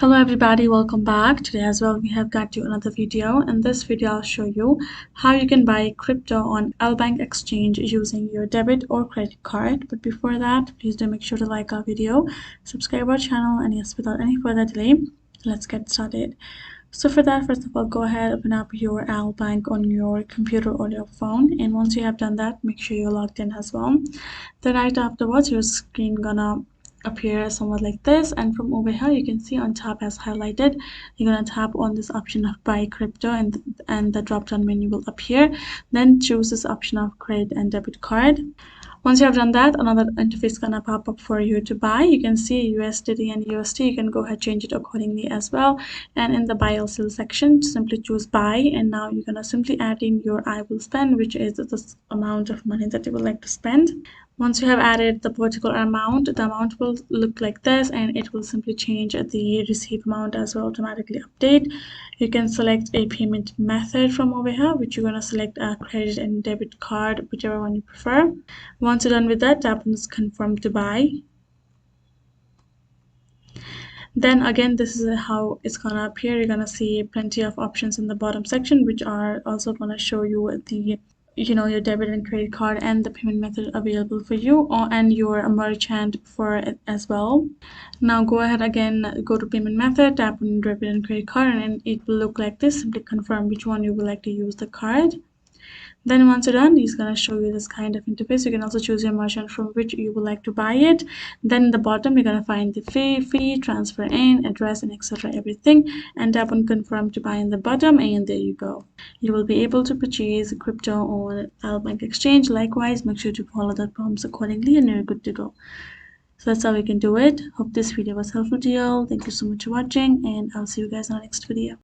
Hello everybody, welcome back. Today as well we have got you another video. In this video I'll show you how you can buy crypto on LBank Exchange using your debit or credit card. But before that, please do make sure to like our video, subscribe our channel, and yes, without any further delay, let's get started. So for that, first of all, go ahead, open up your LBank on your computer or your phone, and once you have done that, make sure you're logged in as well. Then right afterwards, your screen gonna appear somewhat like this, and from over here you can see on top as highlighted, you're gonna tap on this option of buy crypto, and the drop down menu will appear. Then choose this option of credit and debit card. Once you have done that, another interface gonna pop up for you to buy. You can see USDT and USD. You can go ahead change it accordingly as well. And in the buy or sell section, simply choose buy, and now you're gonna simply add in your I will spend, which is the amount of money that you would like to spend. Once you have added the particular amount, the amount will look like this, and it will simply change the receipt amount as well, automatically update. You can select a payment method from over here, which you're going to select a credit and debit card, whichever one you prefer. Once you're done with that, tap on this confirm to buy. Then again, this is how it's gonna appear. You're gonna see plenty of options in the bottom section, which are also gonna show you the your debit and credit card and the payment method available for you, and your merchant for it as well. Now go ahead again, go to payment method, tap on debit and credit card, and it will look like this. Simply confirm which one you would like to use the card. Then once you're done, he's going to show you this kind of interface. You can also choose your merchant from which you would like to buy it. Then in the bottom, you're going to find the fee, transfer in, address, and etc. everything. And tap on confirm to buy in the bottom, and there you go. You will be able to purchase crypto on LBank Exchange. Likewise, make sure to follow the prompts accordingly, and you're good to go. So that's how we can do it. Hope this video was helpful to you all. Thank you so much for watching, and I'll see you guys in our next video.